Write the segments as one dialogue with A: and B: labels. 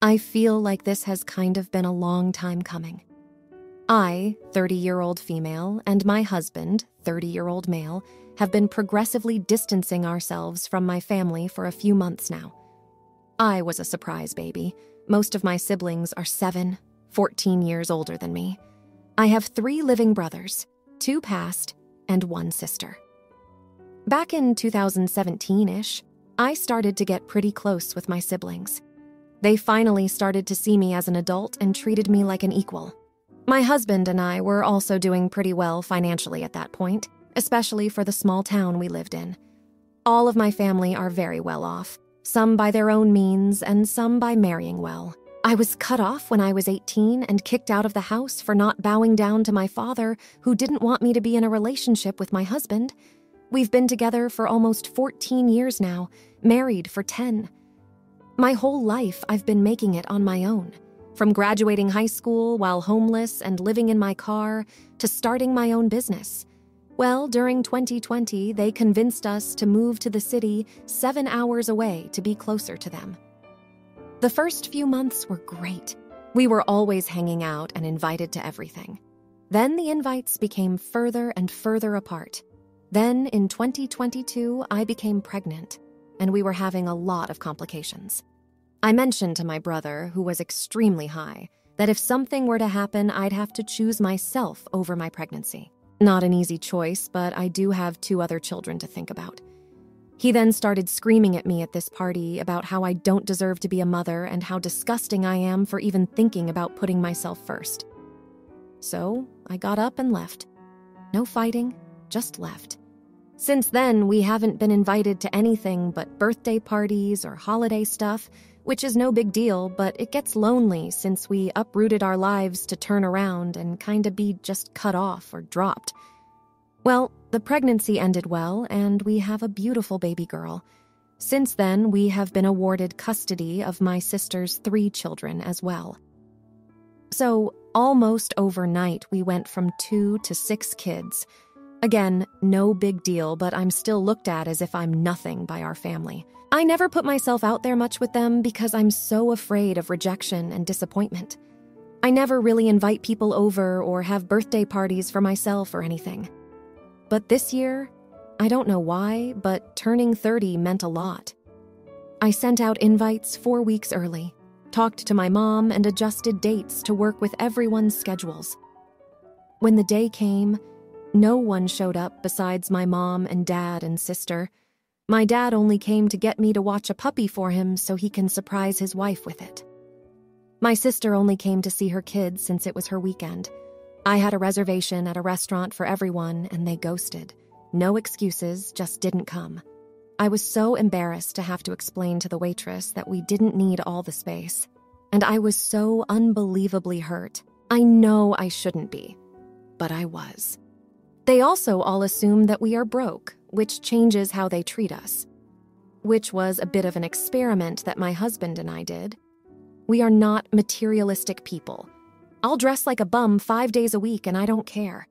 A: I feel like this has kind of been a long time coming. I, 30-year-old female, and my husband, 30-year-old male, have been progressively distancing ourselves from my family for a few months now. I was a surprise baby. Most of my siblings are 7, 14 years older than me. I have 3 living brothers, 2 passed, and 1 sister. Back in 2017-ish, I started to get pretty close with my siblings. They finally started to see me as an adult and treated me like an equal. My husband and I were also doing pretty well financially at that point, especially for the small town we lived in. All of my family are very well off, some by their own means and some by marrying well. I was cut off when I was 18 and kicked out of the house for not bowing down to my father, who didn't want me to be in a relationship with my husband. We've been together for almost 14 years now, married for 10. My whole life I've been making it on my own. From graduating high school while homeless and living in my car to starting my own business. Well, during 2020, they convinced us to move to the city 7 hours away to be closer to them. The first few months were great. We were always hanging out and invited to everything. Then the invites became further and further apart. Then, in 2022, I became pregnant, and we were having a lot of complications. I mentioned to my brother, who was extremely high, that if something were to happen, I'd have to choose myself over my pregnancy. Not an easy choice, but I do have 2 other children to think about. He then started screaming at me at this party about how I don't deserve to be a mother and how disgusting I am for even thinking about putting myself first. So I got up and left. No fighting, just left. Since then, we haven't been invited to anything but birthday parties or holiday stuff, which is no big deal, but it gets lonely since we uprooted our lives to turn around and kinda be just cut off or dropped. Well, the pregnancy ended well, and we have a beautiful baby girl. Since then, we have been awarded custody of my sister's 3 children as well. So, almost overnight, we went from 2 to 6 kids. Again, no big deal, but I'm still looked at as if I'm nothing by our family. I never put myself out there much with them because I'm so afraid of rejection and disappointment. I never really invite people over or have birthday parties for myself or anything. But this year, I don't know why, but turning 30 meant a lot. I sent out invites 4 weeks early, talked to my mom, and adjusted dates to work with everyone's schedules. When the day came, no one showed up besides my mom and dad and sister. My dad only came to get me to watch a puppy for him so he can surprise his wife with it. My sister only came to see her kids since it was her weekend. I had a reservation at a restaurant for everyone, and they ghosted. No excuses, just didn't come. I was so embarrassed to have to explain to the waitress that we didn't need all the space. And I was so unbelievably hurt. I know I shouldn't be, but I was. They also all assume that we are broke, which changes how they treat us. Which was a bit of an experiment that my husband and I did. We are not materialistic people. I'll dress like a bum 5 days a week and I don't care.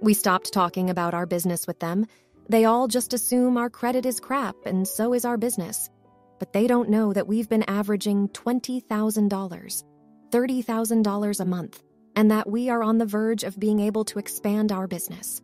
A: We stopped talking about our business with them. They all just assume our credit is crap and so is our business. But they don't know that we've been averaging $20,000, $30,000 a month, and that we are on the verge of being able to expand our business.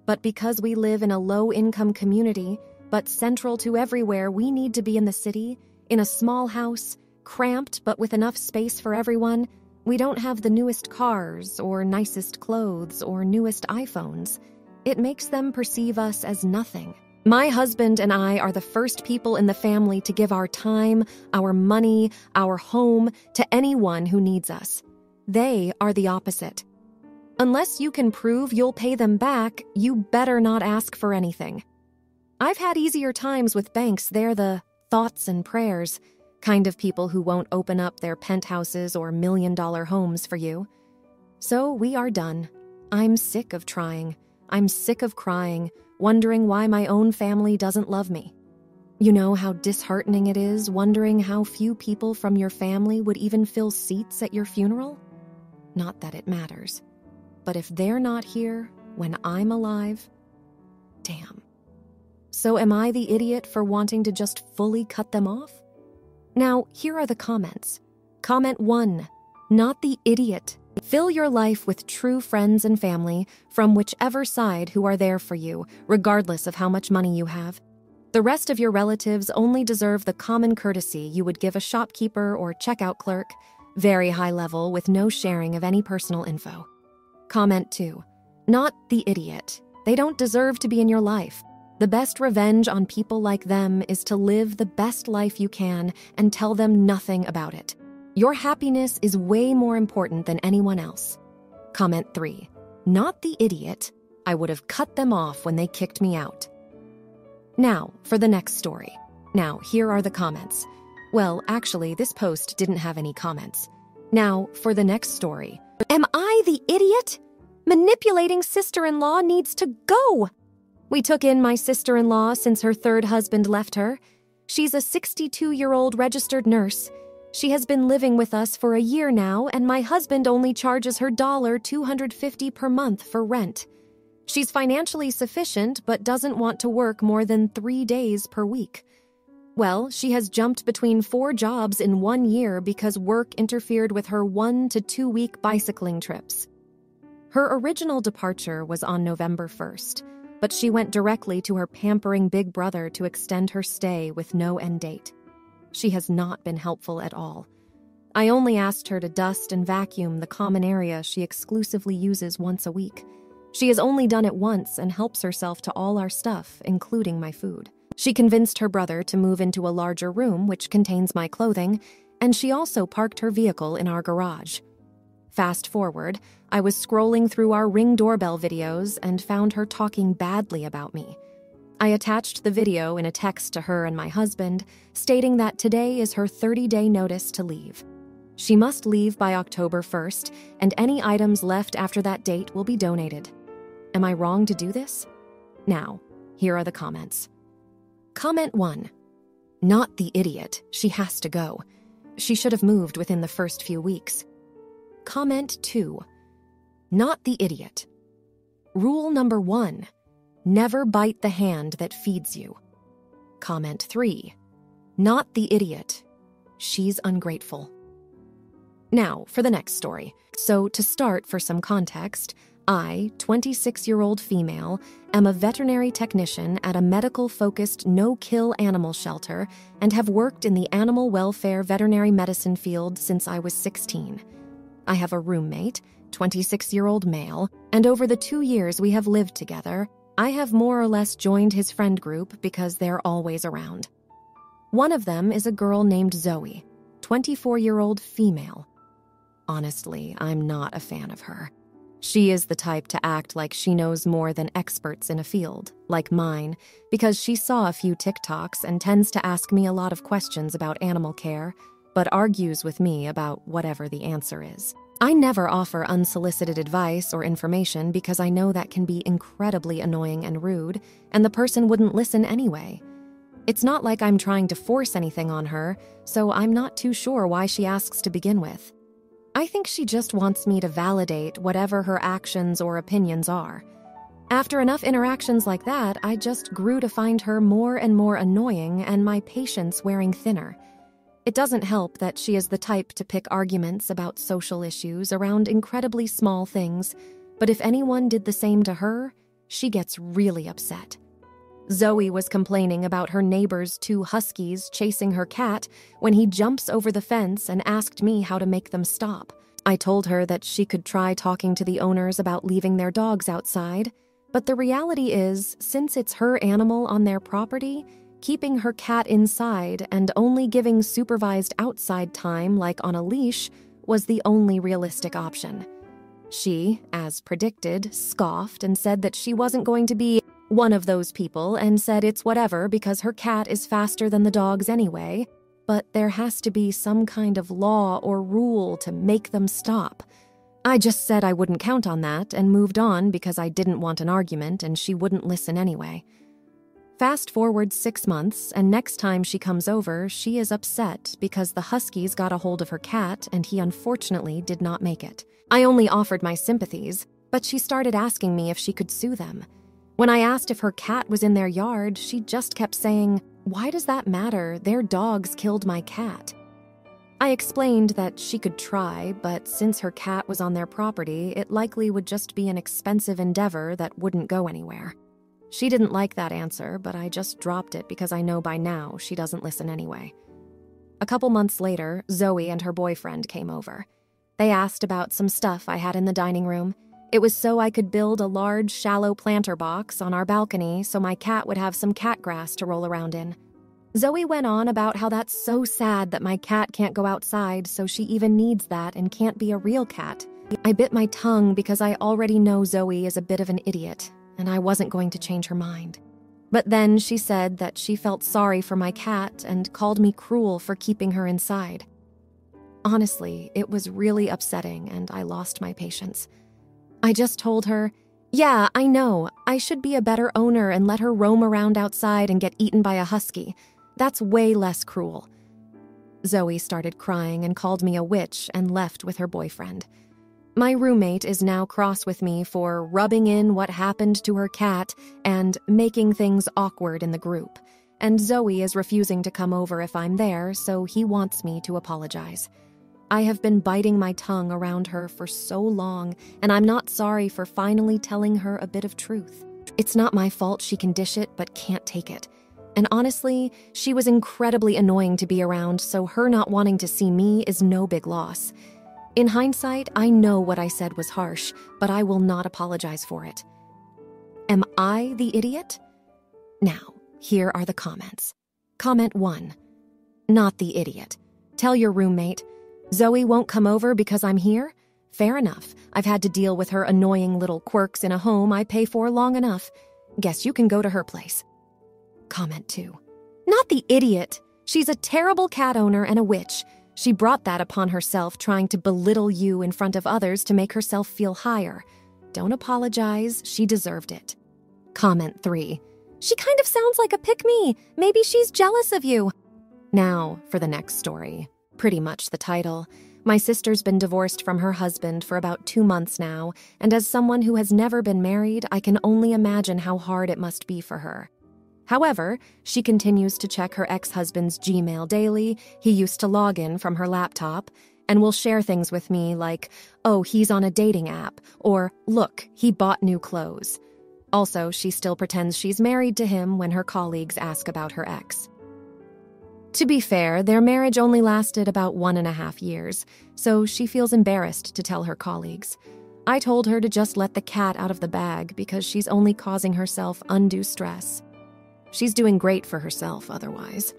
A: But because we live in a low-income community, but central to everywhere, we need to be in the city, in a small house, cramped but with enough space for everyone. We don't have the newest cars or nicest clothes or newest iPhones. It makes them perceive us as nothing. My husband and I are the first people in the family to give our time, our money, our home to anyone who needs us. They are the opposite. Unless you can prove you'll pay them back, you better not ask for anything. I've had easier times with banks. They're the thoughts and prayers kind of people who won't open up their penthouses or million-dollar homes for you. So we are done. I'm sick of trying. I'm sick of crying, wondering why my own family doesn't love me. You know how disheartening it is wondering how few people from your family would even fill seats at your funeral? Not that it matters. But if they're not here when I'm alive, damn. So am I the idiot for wanting to just fully cut them off? Now, here are the comments. Comment 1. Not the idiot. Fill your life with true friends and family from whichever side who are there for you, regardless of how much money you have. The rest of your relatives only deserve the common courtesy you would give a shopkeeper or checkout clerk, very high level with no sharing of any personal info. Comment 2. Not the idiot. They don't deserve to be in your life. The best revenge on people like them is to live the best life you can and tell them nothing about it. Your happiness is way more important than anyone else. Comment 3. Not the idiot. I would have cut them off when they kicked me out. Now, for the next story. Now, here are the comments. Well, actually, this post didn't have any comments. Now, for the next story. Am I the idiot? Manipulating sister-in-law needs to go. We took in my sister-in-law since her third husband left her. She's a 62-year-old registered nurse. She has been living with us for a year now, and my husband only charges her $250 per month for rent. She's financially sufficient, but doesn't want to work more than 3 days per week. Well, she has jumped between 4 jobs in 1 year because work interfered with her 1 to 2 week bicycling trips. Her original departure was on November 1st, but she went directly to her pampering big brother to extend her stay with no end date. She has not been helpful at all. I only asked her to dust and vacuum the common area she exclusively uses once a week. She has only done it once and helps herself to all our stuff, including my food. She convinced her brother to move into a larger room which contains my clothing, and she also parked her vehicle in our garage. Fast forward, I was scrolling through our Ring doorbell videos and found her talking badly about me. I attached the video in a text to her and my husband, stating that today is her 30-day notice to leave. She must leave by October 1st, and any items left after that date will be donated. Am I wrong to do this? Now, here are the comments. Comment 1. Not the idiot. She has to go. She should have moved within the first few weeks. Comment 2. Not the idiot. Rule number 1. Never bite the hand that feeds you. Comment 3. Not the idiot. She's ungrateful. Now, for the next story. So, to start, for some context, I, 26-year-old female, am a veterinary technician at a medical-focused no-kill animal shelter and have worked in the animal welfare veterinary medicine field since I was 16. I have a roommate, 26-year-old male, and over the 2 years we have lived together, I have more or less joined his friend group because they're always around. One of them is a girl named Zoe, 24-year-old female. Honestly, I'm not a fan of her. She is the type to act like she knows more than experts in a field, like mine, because she saw a few TikToks and tends to ask me a lot of questions about animal care, but argues with me about whatever the answer is. I never offer unsolicited advice or information because I know that can be incredibly annoying and rude, and the person wouldn't listen anyway. It's not like I'm trying to force anything on her, so I'm not too sure why she asks to begin with. I think she just wants me to validate whatever her actions or opinions are. After enough interactions like that, I just grew to find her more and more annoying and my patience wearing thinner. It doesn't help that she is the type to pick arguments about social issues around incredibly small things, but if anyone did the same to her, she gets really upset. Zoe was complaining about her neighbor's 2 huskies chasing her cat when he jumps over the fence and asked me how to make them stop. I told her that she could try talking to the owners about leaving their dogs outside, but the reality is, since it's her animal on their property, keeping her cat inside and only giving supervised outside time, like on a leash, was the only realistic option. She, as predicted, scoffed and said that she wasn't going to be one of those people and said it's whatever because her cat is faster than the dogs anyway, but there has to be some kind of law or rule to make them stop. I just said I wouldn't count on that and moved on because I didn't want an argument and she wouldn't listen anyway. Fast forward 6 months, and next time she comes over, she is upset because the huskies got a hold of her cat and he unfortunately did not make it. I only offered my sympathies, but she started asking me if she could sue them. When I asked if her cat was in their yard, she just kept saying, "Why does that matter? Their dogs killed my cat." I explained that she could try, but since her cat was on their property, it likely would just be an expensive endeavor that wouldn't go anywhere. She didn't like that answer, but I just dropped it because I know by now she doesn't listen anyway. A couple months later, Zoe and her boyfriend came over. They asked about some stuff I had in the dining room. It was so I could build a large, shallow planter box on our balcony so my cat would have some cat grass to roll around in. Zoe went on about how that's so sad that my cat can't go outside, so she even needs that and can't be a real cat. I bit my tongue because I already know Zoe is a bit of an idiot, and I wasn't going to change her mind. But then she said that she felt sorry for my cat and called me cruel for keeping her inside. Honestly, it was really upsetting, and I lost my patience. I just told her, "Yeah, I know, I should be a better owner and let her roam around outside and get eaten by a husky. That's way less cruel." Zoe started crying and called me a witch and left with her boyfriend. My roommate is now cross with me for rubbing in what happened to her cat and making things awkward in the group. And Zoe is refusing to come over if I'm there, so he wants me to apologize. I have been biting my tongue around her for so long, and I'm not sorry for finally telling her a bit of truth. It's not my fault she can dish it but can't take it. And honestly, she was incredibly annoying to be around, so her not wanting to see me is no big loss. In hindsight, I know what I said was harsh, but I will not apologize for it. Am I the idiot? Now, here are the comments. Comment 1. Not the idiot. Tell your roommate, "Zoe won't come over because I'm here?" Fair enough. I've had to deal with her annoying little quirks in a home I pay for long enough. Guess you can go to her place. Comment 2. Not the idiot. She's a terrible cat owner and a witch. She brought that upon herself, trying to belittle you in front of others to make herself feel higher. Don't apologize. She deserved it. Comment 3. She kind of sounds like a pick-me. Maybe she's jealous of you. Now for the next story. Pretty much the title. My sister's been divorced from her husband for about 2 months now, and as someone who has never been married, I can only imagine how hard it must be for her. However, she continues to check her ex-husband's Gmail daily. He used to log in from her laptop and will share things with me like, "Oh, he's on a dating app," or "Look, he bought new clothes." Also, she still pretends she's married to him when her colleagues ask about her ex. To be fair, their marriage only lasted about 1.5 years, so she feels embarrassed to tell her colleagues. I told her to just let the cat out of the bag because she's only causing herself undue stress. She's doing great for herself otherwise.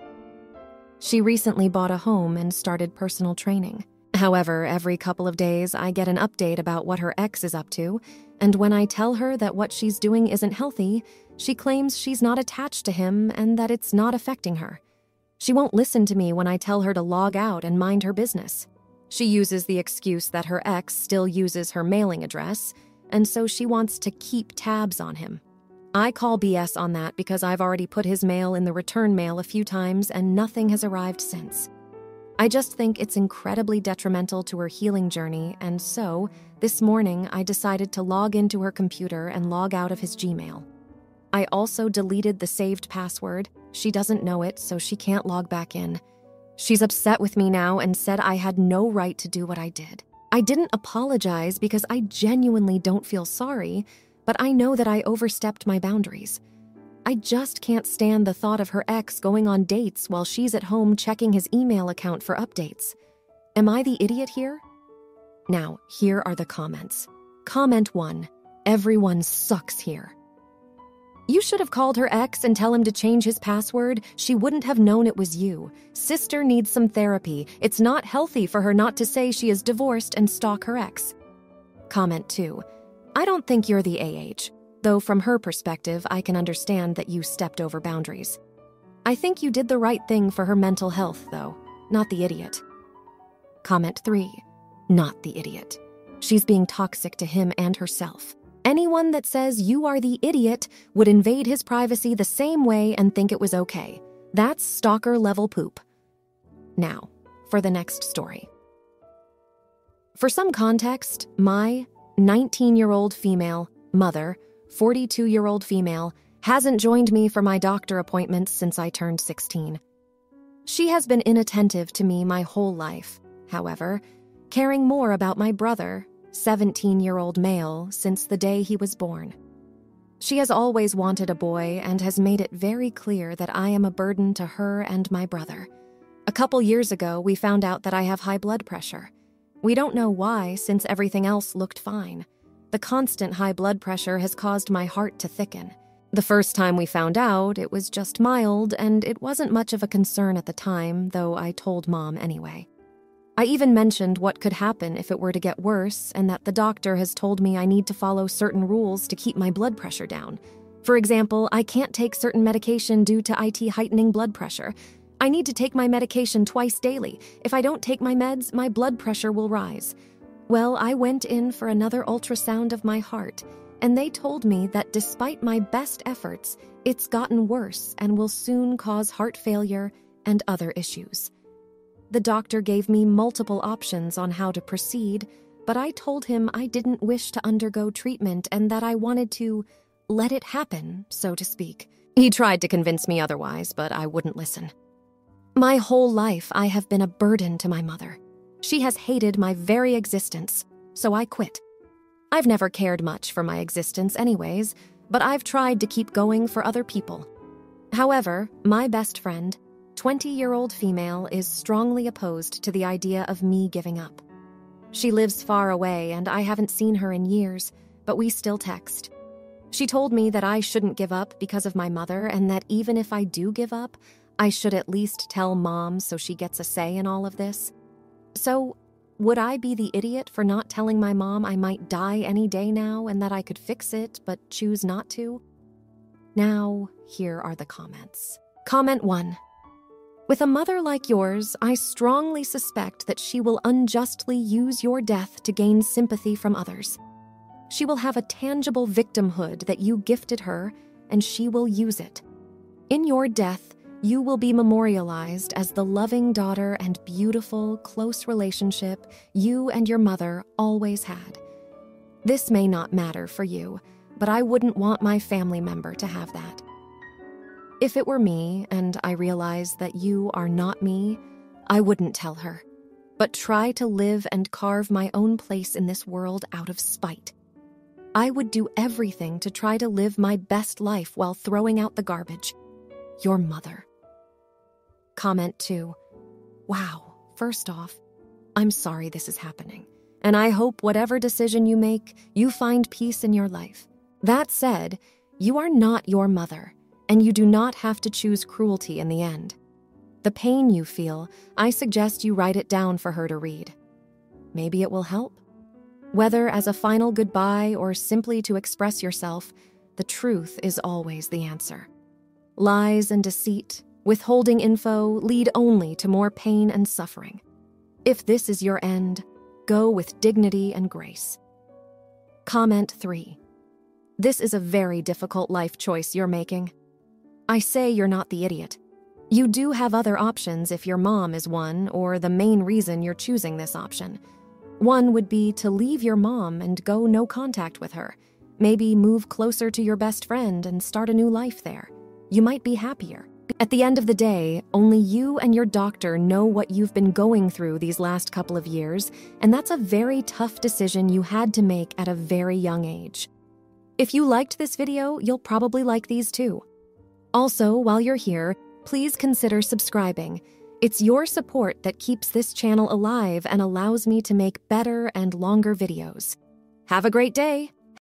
A: She recently bought a home and started personal training. However, every couple of days I get an update about what her ex is up to, and when I tell her that what she's doing isn't healthy, she claims she's not attached to him and that it's not affecting her. She won't listen to me when I tell her to log out and mind her business. She uses the excuse that her ex still uses her mailing address, and so she wants to keep tabs on him. I call BS on that because I've already put his mail in the return mail a few times and nothing has arrived since. I just think it's incredibly detrimental to her healing journey, and so, this morning I decided to log into her computer and log out of his Gmail. I also deleted the saved password. She doesn't know it, so she can't log back in. She's upset with me now and said I had no right to do what I did. I didn't apologize because I genuinely don't feel sorry, but I know that I overstepped my boundaries. I just can't stand the thought of her ex going on dates while she's at home checking his email account for updates. Am I the idiot here? Now, here are the comments. Comment 1. Everyone sucks here. You should have called her ex and tell him to change his password. She wouldn't have known it was you. Sister needs some therapy. It's not healthy for her not to say she is divorced and stalk her ex. Comment 2. I don't think you're the AH, though from her perspective, I can understand that you stepped over boundaries. I think you did the right thing for her mental health, though, not the idiot. Comment 3. Not the idiot. She's being toxic to him and herself. Anyone that says you are the idiot would invade his privacy the same way and think it was okay. That's stalker-level poop. Now, for the next story. For some context, my 19-year-old female, mother, 42-year-old female, hasn't joined me for my doctor appointments since I turned 16. She has been inattentive to me my whole life, however, caring more about my brother, 17-year-old male, since the day he was born. She has always wanted a boy and has made it very clear that I am a burden to her and my brother. A couple years ago, we found out that I have high blood pressure. We don't know why, since everything else looked fine. The constant high blood pressure has caused my heart to thicken. The first time we found out, it was just mild, and it wasn't much of a concern at the time, though I told Mom anyway. I even mentioned what could happen if it were to get worse, and that the doctor has told me I need to follow certain rules to keep my blood pressure down. For example, I can't take certain medication due to it heightening blood pressure. I need to take my medication twice daily. If I don't take my meds, my blood pressure will rise. Well, I went in for another ultrasound of my heart, and they told me that despite my best efforts, it's gotten worse and will soon cause heart failure and other issues. The doctor gave me multiple options on how to proceed, but I told him I didn't wish to undergo treatment and that I wanted to let it happen, so to speak. He tried to convince me otherwise, but I wouldn't listen. My whole life, I have been a burden to my mother. She has hated my very existence, so I quit. I've never cared much for my existence anyways, but I've tried to keep going for other people. However, my best friend, 20-year-old female, is strongly opposed to the idea of me giving up. She lives far away and I haven't seen her in years, but we still text. She told me that I shouldn't give up because of my mother and that even if I do give up, I should at least tell Mom so she gets a say in all of this. So, would I be the idiot for not telling my mom I might die any day now and that I could fix it but choose not to? Now, here are the comments. Comment 1. With a mother like yours, I strongly suspect that she will unjustly use your death to gain sympathy from others. She will have a tangible victimhood that you gifted her, and she will use it. In your death, you will be memorialized as the loving daughter and beautiful, close relationship you and your mother always had. This may not matter for you, but I wouldn't want my family member to have that. If it were me, and I realize that you are not me, I wouldn't tell her, but try to live and carve my own place in this world out of spite. I would do everything to try to live my best life while throwing out the garbage. Your mother. Comment 2. Wow, first off, I'm sorry this is happening, and I hope whatever decision you make, you find peace in your life. That said, you are not your mother, and you do not have to choose cruelty in the end. The pain you feel, I suggest you write it down for her to read. Maybe it will help. Whether as a final goodbye or simply to express yourself, the truth is always the answer. Lies and deceit, withholding info, lead only to more pain and suffering. If this is your end, go with dignity and grace. Comment 3. This is a very difficult life choice you're making. I say you're not the idiot. You do have other options if your mom is one, or the main reason you're choosing this option. One would be to leave your mom and go no contact with her. Maybe move closer to your best friend and start a new life there. You might be happier. At the end of the day, only you and your doctor know what you've been going through these last couple of years, and that's a very tough decision you had to make at a very young age. If you liked this video, you'll probably like these too. Also, while you're here, please consider subscribing. It's your support that keeps this channel alive and allows me to make better and longer videos. Have a great day!